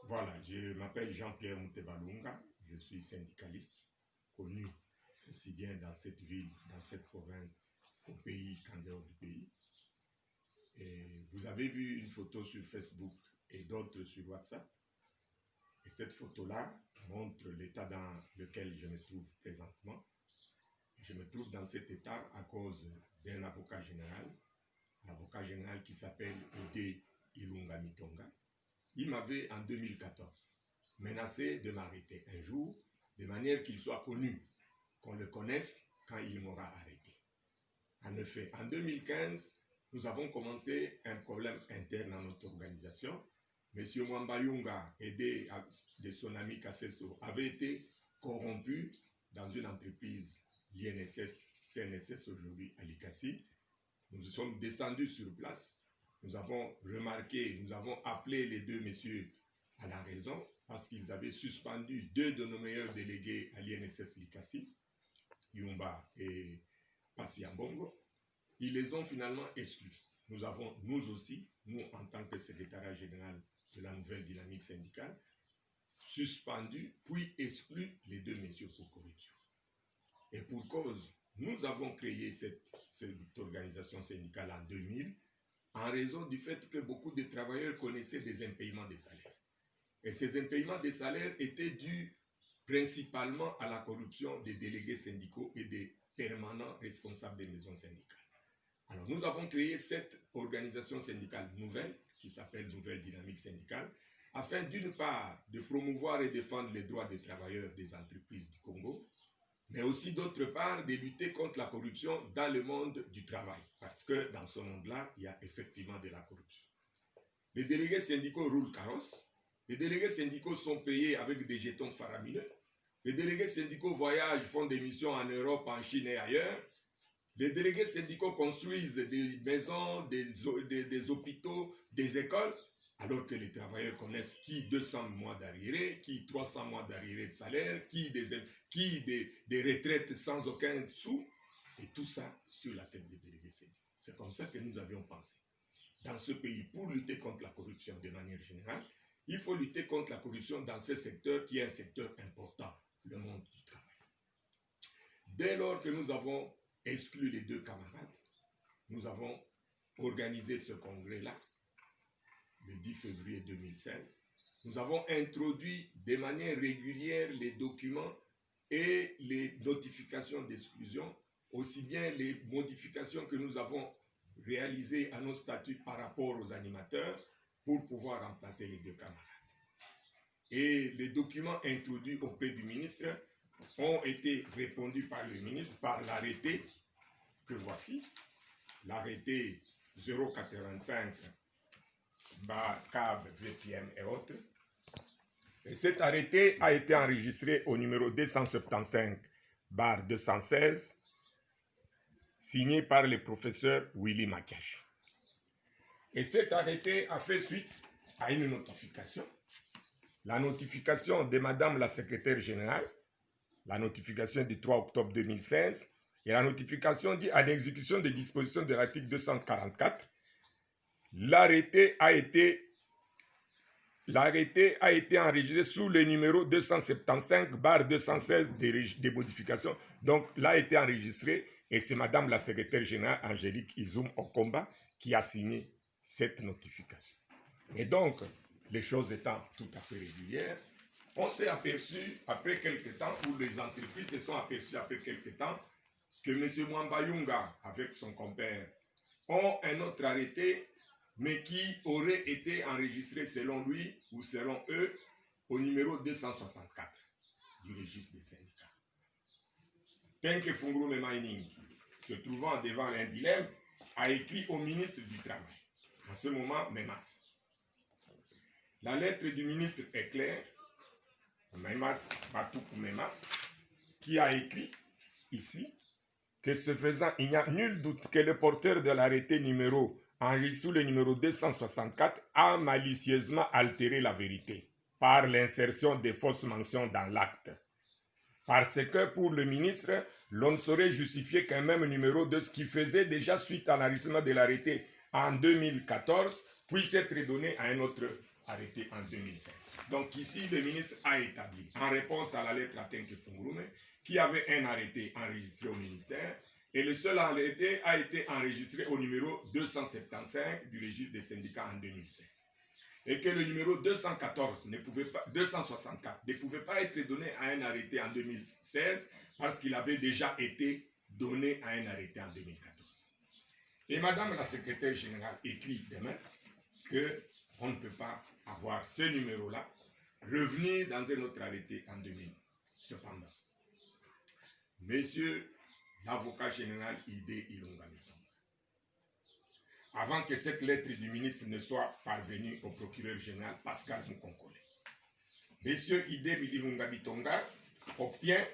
Voilà, je m'appelle Jean-Pierre Moutebalunga, je suis syndicaliste, connu aussi bien dans cette ville, dans cette province, au pays qu'en dehors du pays. Et vous avez vu une photo sur Facebook et d'autres sur WhatsApp. Et cette photo-là montre l'état dans lequel je me trouve présentement. Je me trouve dans cet état à cause d'un avocat général, l'avocat général qui s'appelle Ode Ilunga Mitonga. Il m'avait en 2014 menacé de m'arrêter un jour, de manière qu'il soit connu, qu'on le connaisse quand il m'aura arrêté. En effet, en 2015, nous avons commencé un problème interne dans notre organisation. Monsieur Mwambayunga, aidé de son ami Kasseso, avait été corrompu dans une entreprise l'INSS, CNSS aujourd'hui à Likasi. Nous sommes descendus sur place. Nous avons remarqué, nous avons appelé les deux messieurs à la raison parce qu'ils avaient suspendu deux de nos meilleurs délégués à l'INSS Likasi, Yumba et Pasiambongo. Ils les ont finalement exclus. Nous avons, nous aussi, nous en tant que secrétariat général de la nouvelle dynamique syndicale, suspendu puis exclu les deux messieurs pour corruption. Et pour cause, nous avons créé cette organisation syndicale en 2000 en raison du fait que beaucoup de travailleurs connaissaient des impayements des salaires. Et ces impayements des salaires étaient dus principalement à la corruption des délégués syndicaux et des permanents responsables des maisons syndicales. Alors nous avons créé cette organisation syndicale nouvelle, qui s'appelle Nouvelle Dynamique Syndicale, afin d'une part de promouvoir et défendre les droits des travailleurs des entreprises du Congo, mais aussi d'autre part de lutter contre la corruption dans le monde du travail, parce que dans ce monde-là, il y a effectivement de la corruption. Les délégués syndicaux roulent carrosse, les délégués syndicaux sont payés avec des jetons faramineux, les délégués syndicaux voyagent, font des missions en Europe, en Chine et ailleurs, les délégués syndicaux construisent des maisons, des hôpitaux, des écoles, alors que les travailleurs connaissent qui 200 mois d'arriérés, qui 300 mois d'arriérés de salaire, qui des retraites sans aucun sou, et tout ça sur la tête des délégués syndicaux. C'est comme ça que nous avions pensé. Dans ce pays, pour lutter contre la corruption de manière générale, il faut lutter contre la corruption dans ce secteur qui est un secteur important, le monde du travail. Dès lors que nous avons exclu les deux camarades, nous avons organisé ce congrès-là, le 10 février 2016. Nous avons introduit de manière régulière les documents et les notifications d'exclusion, aussi bien les modifications que nous avons réalisées à nos statuts par rapport aux animateurs pour pouvoir remplacer les deux camarades. Et les documents introduits auprès du ministre ont été répondus par le ministre par l'arrêté que voici, l'arrêté 085 CAB, VPM et autres. Et cet arrêté a été enregistré au numéro 275/216, signé par le professeur Willy Makash. Et cet arrêté a fait suite à une notification. La notification de Madame la secrétaire générale, la notification du 3 octobre 2016, et la notification dit à l'exécution des dispositions de l'article 244, l'arrêté a été enregistré sous le numéro 275/216 des modifications. Donc, là a été enregistré et c'est Madame la secrétaire générale Angélique Izoum Okomba qui a signé cette notification. Et donc, les choses étant tout à fait régulières, on s'est aperçu après quelques temps, ou les entreprises se sont aperçues après quelques temps, que M. Mwambayunga, avec son compère, ont un autre arrêté, mais qui aurait été enregistré selon lui ou selon eux au numéro 264 du registre des syndicats. Tenke Fungurume Mining, se trouvant devant un dilemme, a écrit au ministre du Travail. En ce moment, Memas. La lettre du ministre est claire, Memas Batoukou Memas, qui a écrit ici que ce faisant, il n'y a nul doute que le porteur de l'arrêté enregistré sous le numéro 264 a malicieusement altéré la vérité par l'insertion de fausses mentions dans l'acte. Parce que pour le ministre, l'on ne saurait justifier qu'un même numéro de ce qui faisait déjà suite à l'enregistrement de l'arrêté en 2014 puisse être donné à un autre arrêté en 2007. Donc ici, le ministre a établi, en réponse à la lettre à Tenke Fungurume, qui avait un arrêté enregistré au ministère, et le seul arrêté a été enregistré au numéro 275 du registre des syndicats en 2016. Et que le numéro 264 ne pouvait pas être donné à un arrêté en 2016 parce qu'il avait déjà été donné à un arrêté en 2014. Et Madame la secrétaire générale écrit demain qu'on ne peut pas avoir ce numéro-là revenir dans un autre arrêté en 2000. Cependant, Monsieur l'avocat général Idé Ilunga Bitonga, avant que cette lettre du ministre ne soit parvenue au procureur général Pascal Mukonkole, Monsieur Idé Ilunga Bitonga obtient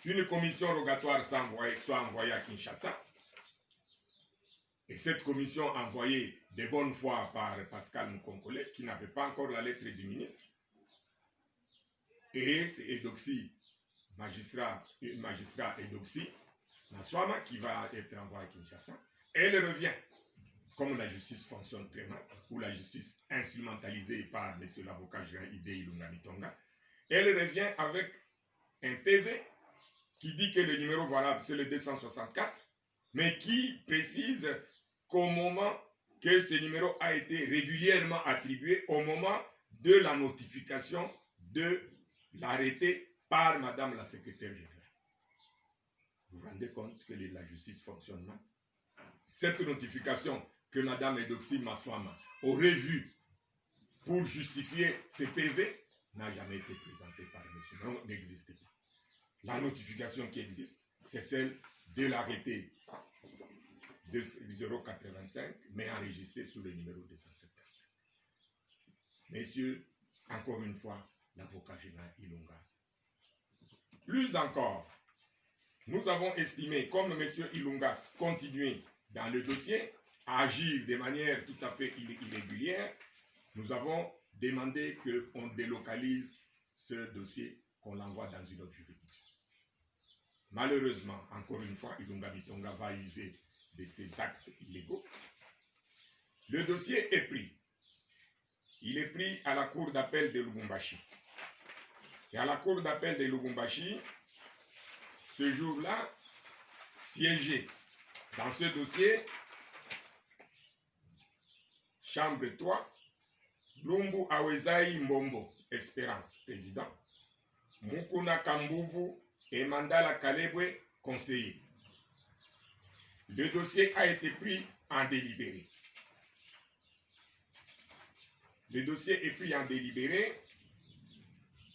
qu'une commission rogatoire soit envoyée à Kinshasa, et cette commission envoyée de bonne foi par Pascal Mukonkole, qui n'avait pas encore la lettre du ministre, et c'est Edoxy, magistrat Edoxy Maswama, qui va être envoyé à Kinshasa. Elle revient, comme la justice fonctionne très mal, ou la justice instrumentalisée par M. l'avocat général Idé Ilunga Bitonga, elle revient avec un PV qui dit que le numéro valable c'est le 264, mais qui précise qu'au moment que ce numéro a été régulièrement attribué, au moment de la notification de l'arrêté par Madame la secrétaire générale. Vous vous rendez compte que la justice fonctionne mal? Cette notification que Madame Edoxy Maswama aurait vue pour justifier ce PV n'a jamais été présentée par monsieur. Non, n'existe pas. La notification qui existe, c'est celle de l'arrêté de 085, mais enregistrée sous le numéro 275. Messieurs, encore une fois, l'avocat général Ilunga. Plus encore, nous avons estimé, comme M. Ilunga continuait dans le dossier à agir de manière tout à fait irrégulière, nous avons demandé qu'on délocalise ce dossier, qu'on l'envoie dans une autre juridiction. Malheureusement, encore une fois, Ilunga Bitonga va user de ces actes illégaux. Le dossier est pris. Il est pris à la cour d'appel de Lubumbashi. Et à la cour d'appel de Lubumbashi, ce jour-là, siégé dans ce dossier, chambre 3, Lumbu Awezai Mbombo, Espérance, président, Mukuna Kambuvu et Mandala Kalebwe, conseiller. Le dossier a été pris en délibéré. Le dossier est pris en délibéré